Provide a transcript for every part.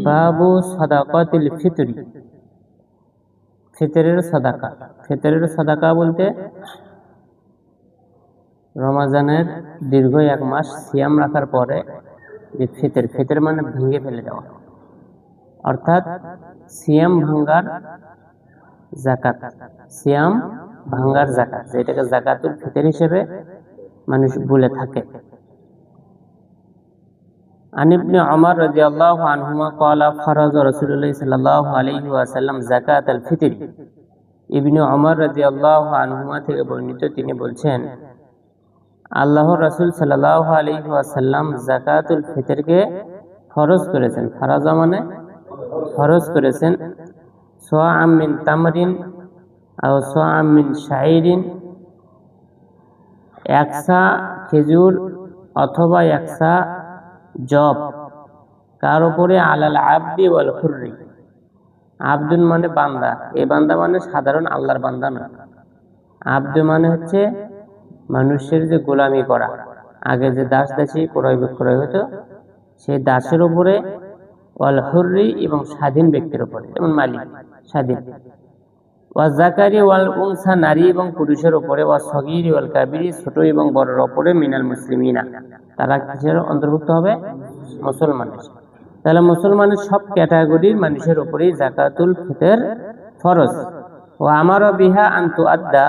বাবু সাদাকাতিল ফিতরি, ফিতরের সাদাকা। ফিতরের সাদাকা বলতে রমাজানের দীর্ঘ এক মাস সিয়াম রাখার পরে যে ফিতর, ফিতর মানে ভেঙে ফেলে দেওয়া, অর্থাৎ সিয়াম ভাঙ্গার যাকাত, সিয়াম ভাঙ্গার যাকাত, যেটাকে যাকাতুল ফিতর হিসেবে মানুষ বলে থাকে। عن ابن عمر رضي الله عنهما قال فرض رسول الله صلى الله عليه وسلم زكاة الفطر। ইবনে ওমর রাদিয়াল্লাহু আনহুমা থেকে বর্ণিত, তিনি বলছেন আল্লাহর রাসূল সাল্লাল্লাহু আলাইহি ওয়াসাল্লাম যাকাতুল ফিতরকে ফরজ করেছেন। ফরজ মানে ফরজ করেছেন। সাআম মিন তামরিন আও সাআম মিন শাইরিন, একসা খেজুর অথবা একসা জব, কার উপরে আলাল আবদি ওয়াল হুররি। আব্দুন মানে বান্দা, এই বান্দা মানে সাধারণ আল্লাহর বান্দা না। আব্দু মানে হচ্ছে মানুষের যে গোলামি করা, আগে যে দাস দাসী ক্রয় বিক্রয় হতো, সেই দাসের উপরে, ওয়াল হুররি এবং স্বাধীন ব্যক্তির উপরে, যেমন মালিক স্বাধীন, ওয়া যাকারি ওয়াল উনসা নারী এবং পুরুষের উপরে, ওয়া সগীর ওয়াল কাবিরি ছোট এবং বড়র উপরে, মিনাল মুসলিমিনা তারা কিসের অন্তর্ভুক্ত হবে? মুসলমানের। তাহলে মুসলমানের সব ক্যাটাগরির মানুষের উপরেই যাকাতুল ফিতর ফরজ। ও আমারও বিহা আন তুআদ্দা,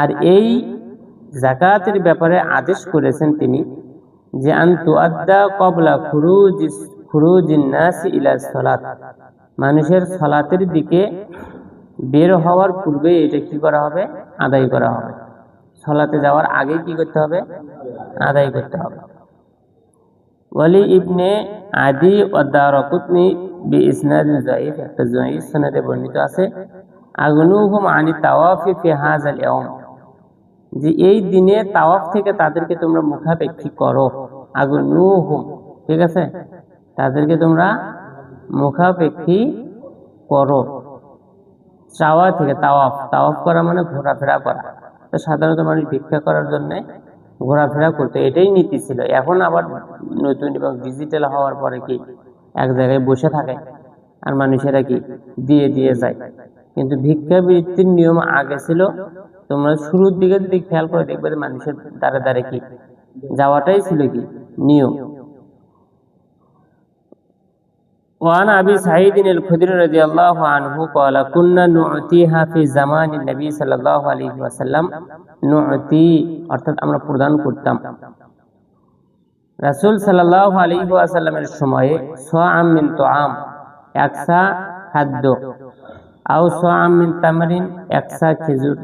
আর এই যাকাতের ব্যাপারে আদেশ করেছেন তিনি যে আন তুআদ্দা ক্বাবলা খুরুজিন নাস ইলা সালাত, মানুষের সালাতের দিকে বের হওয়ার পূর্বে এটা কি করা হবে? আদায় করা হবে। সালাতে যাওয়ার আগে কি করতে হবে? আদায় করতে হবে। ওয়ালি ইবনে আদি ওয়া দারাকুতনি বিইসনাদিন যায়িফ, একটা যায়িফ সনদে বর্ণিত আছে, আগনুহুম আনি তাওয়াফি ফি হাযাল ইয়াউম, যে এই দিনে তাওয়াফ থেকে তাদেরকে তোমরা মুখাপেক্ষী করো। আগনুহুম, ঠিক আছে, তাদেরকে তোমরা মুখাপেক্ষী করো। চাওয়া থেকে তাওয়াফ, তাওয়াফ করা মানে ঘোরাফেরা করা। তো সাধারণত মানুষ ভিক্ষা করার জন্য ঘোরাফেরা করতো, এটাই নীতি ছিল। এখন আবার নতুন এবং ডিজিটাল হওয়ার পরে কি এক জায়গায় বসে থাকে আর মানুষেরা কি দিয়ে দিয়ে যায়। কিন্তু ভিক্ষাবৃত্তির নিয়ম আগে ছিল, তোমরা শুরুর দিকে যদি খেয়াল করে দেখবে মানুষের দ্বারে দ্বারে কি যাওয়াটাই ছিল কি নিয়ম। وعن أبي سعيد الخدري رضي الله عنه قال كنا نعطيها في زمان النبي صلى الله عليه وسلم نعطي, অর্থাৎ আমরা প্রদান করতাম রাসূল সাল্লাল্লাহু আলাইহি ওয়াসাল্লামের সময়ে সাআম মিন তুআম, একসা খাদ্য, আও সাআম মিন তামরিন, একসা খেজুর,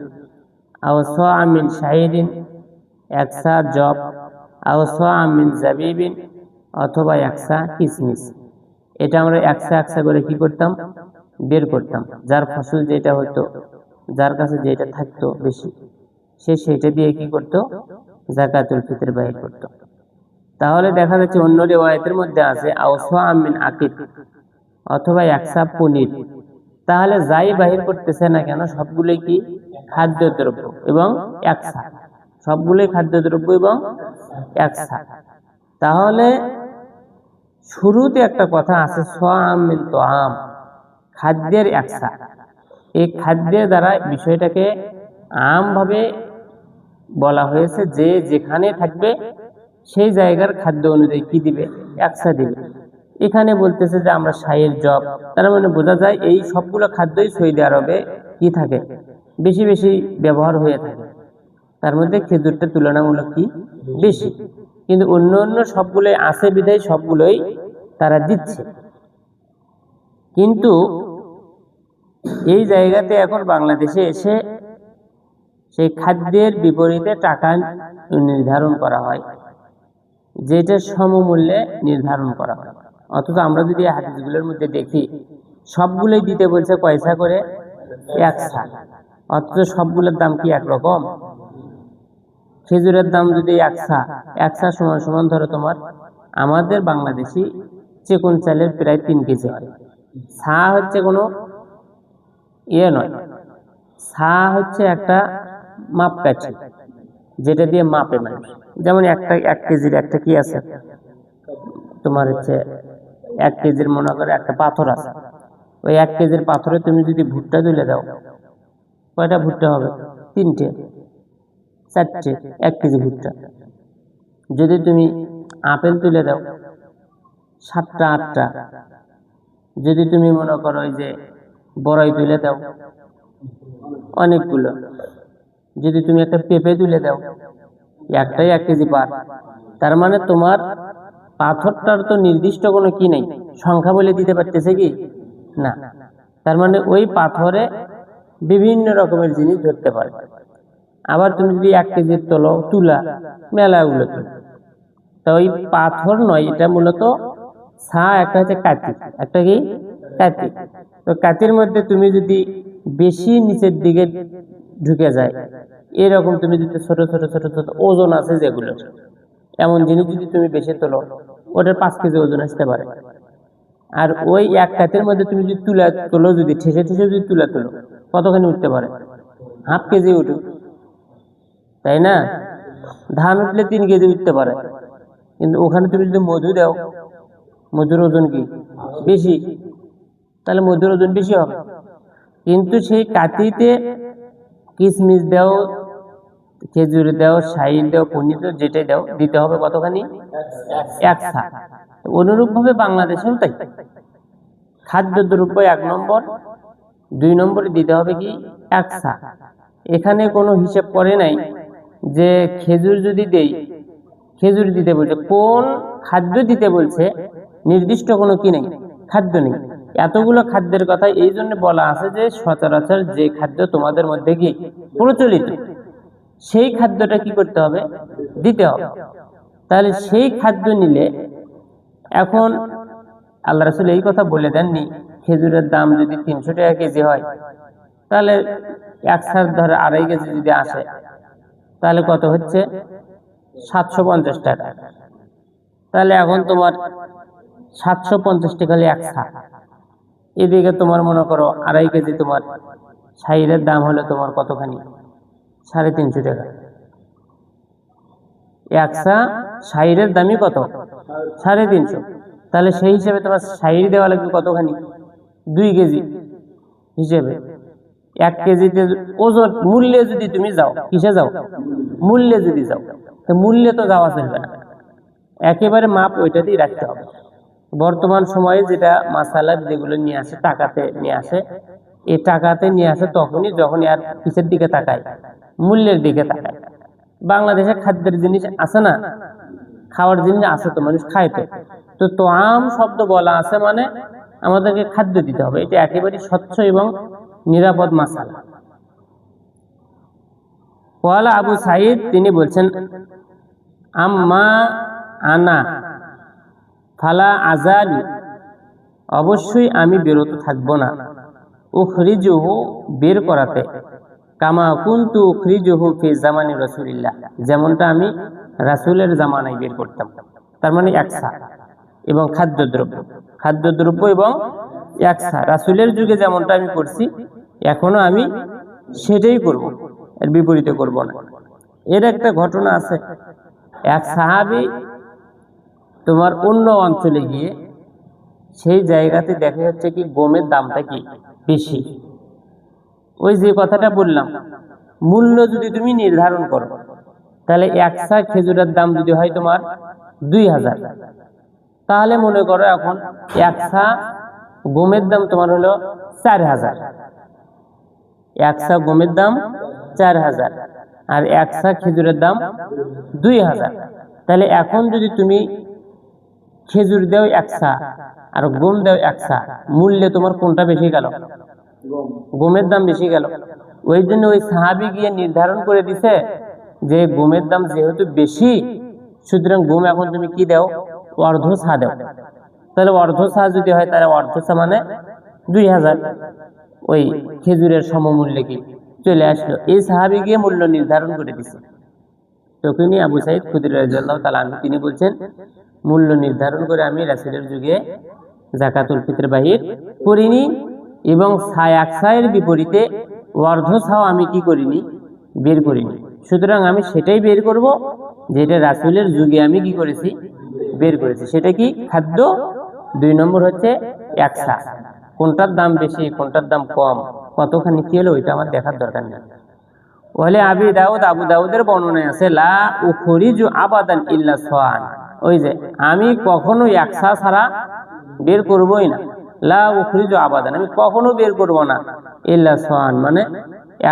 আও সাআম মিন শাইরিন, একসা জব, আও সাআম মিন জাবিবিন, অথবা একসা কিসমিস। এটা আমরা একসা একসা করে কি করতাম? বের করতাম। যার ফসল যেটা হতো, যার কাছে যেটা থাকতো বেশি, সে সেটা দিয়ে কি করতো? যাকাতুল ফিতর বাহির করতো। তাহলে দেখা যাচ্ছে অন্য রিওয়ায়াতের মধ্যে আছে আও সাআম মিন আকিক, অথবা একসা পনির। তাহলে যাই বাহির করতেছে না কেন সবগুলোই কি খাদ্যদ্রব্য এবং একসা, সবগুলোই খাদ্যদ্রব্য এবং একসা। তাহলে শুরুতে একটা কথা আছে সাআম মিন তুআম, খাদ্যের একসা। এই খাদ্যের দ্বারা বিষয়টাকে আমভাবে বলা হয়েছে যে যেখানে থাকবে সেই জায়গার খাদ্য অনুযায়ী কি দিবে? একসা দিবে। এখানে বলতেছে যে আমরা শাইর জব, তার মানে বোঝা যায় এই সবগুলো খাদ্যই সৌদি আরবে কি থাকে? বেশি বেশি ব্যবহার হয়ে থাকে। তার মধ্যে খেজুরটা তুলনামূলক কি বেশি, কিন্তু অন্য অন্য সবগুলোই আছে বিধায় সবগুলোই তারা দিচ্ছে। কিন্তু এই জায়গাতে এখন বাংলাদেশে এসে সেই খাদ্যের বিপরীতে টাকা নির্ধারণ করা হয়, যেটা সমমূল্যে নির্ধারণ করা হয়। অথচ আমরা যদি হাদিসগুলোর মধ্যে দেখি সবগুলোই দিতে বলছে পয়সা করে একসা, অথচ সবগুলোর দাম কি একরকম? খেজুরের দাম যদি একসা, একসা সমান সমান ধরো তোমার আমাদের বাংলাদেশি চেকুন চালের প্রায় 3 কেজি হয়। সা হচ্ছে কোনো ইয়ে নয়, সা হচ্ছে একটা মাপকাঠি যেটা দিয়ে মাপে মানুষ। যেমন একটা 1 কেজির একটা কি আছে তোমার হচ্ছে 1 কেজির মনে করো একটা পাথর আছে, ওই 1 কেজির পাথরে তুমি যদি ভুট্টা তুলে দাও, কয়টা ভুট্টা হবে? 3টে 4টে 1 কেজি ভুট্টা। যদি তুমি আপেল তুলে দাও 7টা 8টা, যদি তুমি মনে করো ওই যে বড়াই তুলে দাও অনেকগুলো, যদি তুমি একটা পেঁপে তুলে দাও একটাই 1 কেজি পার। তার মানে তোমার পাথরটার তো নির্দিষ্ট কোনো কি নেই, সংখ্যা বলে দিতে পারতেছে কি না। তার মানে ওই পাথরে বিভিন্ন রকমের জিনিস ধরতে পারে। আবার তুমি যদি 1 কেজির তুলা মেলাগুলো তুলো, তা ওই পাথর নয়, এটা মূলত একটা হচ্ছে কাতি, একটা কি কাতি। তো কাতির মধ্যে তুমি যদি বেশি নিচের দিকে ঢুকে যায়, এরকম তুমি যদি ছোট ছোট ছোট ছোট ওজন আছে যেগুলো, এমন জিনিস যদি তুমি বেশি তোলো, ওটার 5 কেজি ওজন আসতে পারে। আর ওই 1 কাতির মধ্যে তুমি যদি তুলা তোলো, যদি ঠেসে ঠেসে যদি তুলা তোলো, কতখানি উঠতে পারে? 1/2 কেজি উঠুক, তাই না? ধান উঠলে 3 কেজি উঠতে পারে, কিন্তু ওখানে তুমি যদি মধু দাও, মধুর ওজন কি বেশি, তাহলে মধুর ওজন বেশি হবে। কিন্তু সেই কাতিতে কিশমিশ দাও, খেজুর দাও, শাইল দাও, পনির দাও, যেটাই দাও, দিতে হবে কতখানি? 1 ছা। অনুরূপ ভাবে বাংলাদেশেও তাই, খাদ্যদ্রব্য 1 নম্বর, 2 নম্বরে দিতে হবে কি 1 ছা। এখানে কোনো হিসেব করে নাই যে খেজুর যদি দেই, খেজুর দিতে বলছে, কোন খাদ্য দিতে বলছে নির্দিষ্ট কোনো কি নেই, খাদ্য নেই। এতগুলো খাদ্যের কথা এই জন্য বলা আছে যে সচরাচর যে খাদ্য তোমাদের মধ্যে কি প্রচলিত, সেই খাদ্যটা কি করতে হবে? দিতে হবে। তাহলে সেই খাদ্য নিলে, এখন আল্লাহ রাসূল এই কথা বলে দেননি খেজুরের দাম যদি 300 টাকা কেজি হয়, তাহলে 1 ছাড় ধরে 2.5 কেজি যদি আসে, তাহলে কত হচ্ছে? 750 টাকা। তাহলে এখন তোমার 750 টাকা হলে 1 ছা। এদিকে তোমার মনে করো 2.5 কেজি তোমার শাইরের দাম হলো তোমার কতখানি? 350 টাকা। 1 ছা শাইরের দামই কত? 350। তাহলে সেই হিসেবে তোমার শাইর দেওয়া লাগবে কতখানি? 2 কেজি হিসেবে। 1 কেজিতে ওজন মূল্যে যদি তুমি যাও, কিসে যাও? মূল্যে যদি যাও, তো মূল্যে তো যাওয়া চলবে না, একেবারে মাপ ওইটাতেই রাখতে হবে। বর্তমান সময়ে যেটা মাসালা যেগুলো নিয়ে আসে, টাকাতে নিয়ে আসে, এই টাকাতে নিয়ে আসে তখনই যখন আর কিসের দিকে তাকায়? মূল্যের দিকে তাকায়। বাংলাদেশে খাদ্যের জিনিস আছে না, খাওয়ার জিনিস আছে, তো মানুষ খায়। তো তোআম শব্দ বলা আছে মানে আমাদেরকে খাদ্য দিতে হবে, এটা একেবারে স্বচ্ছ এবং নিরাপদ মাসালা। ওয়ালা আবু সাঈদ তিনি বলছেন, আম্মা আনা ফালা আযালু, অবশ্যই আমি বিরত থাকব না, উখরিজুহু বের করাতে, কামা কুনতু উখরিজুহু ফি জামানি রাসূলিল্লাহ, যেমনটা আমি রাসূলের জামানায় বের করতাম। তার মানে 1 ছা। এবং খাদ্যদ্রব্য এবং 1 ছা, রাসূলের যুগে যেমনটা আমি করছি এখনো আমি সেটাই করব, এর বিপরীতে করব না। এর একটা ঘটনা আছে, এক সাহাবী তোমার অন্য অঞ্চলে গিয়ে সেই জায়গাতে দেখা যাচ্ছে কি গমের দামটা কি বেশি। ওই যে কথাটা বললাম, মূল্য যদি তুমি নির্ধারণ করো, তাহলে 1 ছা খেজুরের দাম যদি হয় তোমার 2000, তাহলে মনে করো এখন 1 ছা গমের দাম তোমার হলো 4000। 1 ছা গমের দাম 4000 আর 1 ছা খেজুরের দাম 2000। তাহলে এখন যদি তুমি খেজুর দাও 1 ছা আর গম দাও 1 ছা, মূল্যে তোমার কোনটা বেশি গেল? গমের দাম বেশি গেল। ওই জন্য ওই সাহাবী গিয়ে নির্ধারণ করে দিছে যে গমের দাম যেহেতু বেশি, সুতরাং গম এখন তুমি কি দাও? অর্ধ ছা দাও। তাহলে অর্ধ ছা যদি হয়, তাহলে অর্ধ ছা মানে 2000, ওই খেজুরের সমমূল্যে কি চলে আসলো। এই সাহাবী গিয়ে মূল্য নির্ধারণ করে দিছে। তখনই আবু সাঈদ খুদরী রাদিয়াল্লাহু তাআলা আনহু তিনি বলছেন, মূল্য নির্ধারণ করে আমি রাসূলের যুগে যাকাতুল ফিতর বাহির করিনি, এবং 1 ছায়ের বিপরীতে অর্ধ ছাও আমি কি করিনি? বের করিনি। সুতরাং আমি সেটাই বের করব যেটা রাসূলের যুগে আমি কি করেছি? বের করেছি। সেটা কি? খাদ্য 2 নম্বর হচ্ছে একসা। কোনটার দাম বেশি কোনটার দাম কম কতখানি কি হলো ওইটা আমার দেখার দরকার নেই। ওয়ালি আবু দাউদের বর্ণনায় আছে লা উখরিজু আবাদান ইল্লা সাওয়ান, ওই যে আমি কখনো একসা ছাড়া বের করবই না। লা উখরিজু আবাদান, আমি কখনো বের করব না, ইল্লা সাওয়ান মানে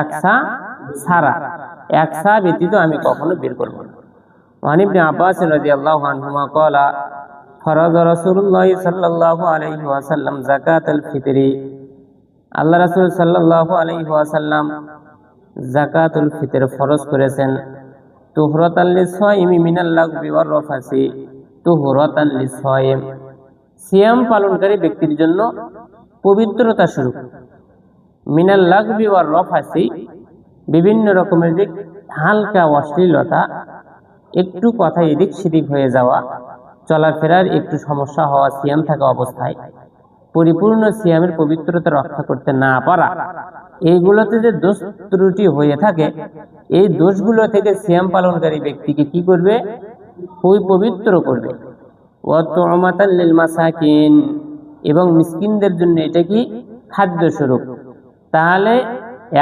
একসা ছাড়া, একসা ব্যতীত আমি কখনো বের করব না। ওয়ান ইবনে আব্বাস রাদিয়াল্লাহু আনহুমা ক্বালা ফরাযা রাসূলুল্লাহ সাল্লাল্লাহু আলাইহি ওয়াসাল্লাম যাকাতুল ফিতরি, আল্লাহ রাসূল সাল্লাল্লাহু আলাইহি ওয়াসাল্লাম যাকাতুল ফিতর ফরজ করেছেন। তুহরাতাল লিসাইমি মিনাল লাগবি ওয়ার রাফাসি, তুহরাতাল লিসাইম সিয়াম পালনকারী ব্যক্তির জন্য পবিত্রতা স্বরূপ, মিনাল লাগবি ওয়ার রাফাসি বিভিন্ন রকমের যে হালকা অশ্লীলতা, একটু কথা এদিক সেদিক হয়ে যাওয়া, চলাফেরার একটু সমস্যা হওয়া সিয়াম থাকা অবস্থায় পরিপূর্ণ সিয়ামের পবিত্রতা রক্ষা করতে না পারা, এইগুলোতে যে দোষ ত্রুটি হয়ে থাকে এই দোষগুলো থেকে সিয়াম পালনকারী ব্যক্তিকে কি করবে, ওই পবিত্র করবে। ওয়াতুমাতাল লিল মাসাকিন, এবং মিসকিনদের জন্য এটা কি খাদ্য স্বরূপ। তাহলে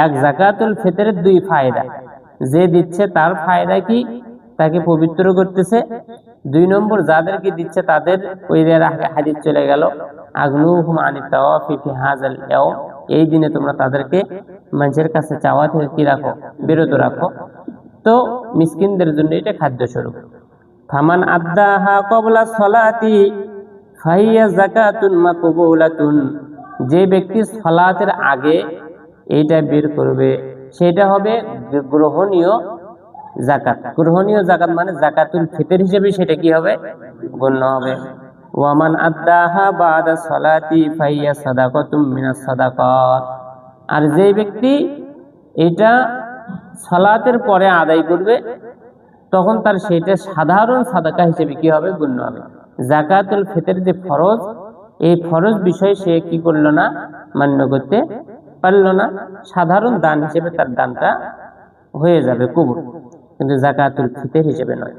এক যাকাতুল ফিতরের 2 ফায়দা, যে দিচ্ছে তার ফায়দা কি, তাকে পবিত্র করতেছে। 2 নম্বর যাদেরকে দিচ্ছে তাদের ওই হাদিস চলে গেল আগনুহুম আনিত তাওয়াফি ফি হাযাল ইয়াউম, এই দিনে তোমরা তাদেরকে মানুষের কাছে চাওয়া থেকে কি রাখো, বিরত রাখো। তো মিসকিনদের জন্য এটা খাদ্য স্বরূপ। ফামান আদ্দাহা ক্বাবলা সলাতি ফাহিয়া যাকাতুন মাকবুলাতুন, যে ব্যক্তি সালাতের আগে এইটা বের করবে সেটা হবে গ্রহণীয় যাকাত। গ্রহণীয় যাকাত মানে যাকাতুল ফিতর হিসেবে সেটা কি হবে, গণ্য হবে। ওয়ামান আদ্দাহা বাদা সালাতি ফাহিয়া সাদাকাতুম মিনাস সাদাকাত, আর যে ব্যক্তি এটা সালাতের পরে আদায় করবে তখন তার সেটা সাধারণ সাদাকা হিসেবে কি হবে, গণ্য হবে। যাকাতুল ফিতর যে ফরজ, এই ফরজ বিষয় সে কি করলো না, মান্য করতে পারলো না, সাধারণ দান হিসেবে তার দানটা হয়ে যাবে কবুল, কিন্তু যাকাতুল ফিতর হিসেবে নয়।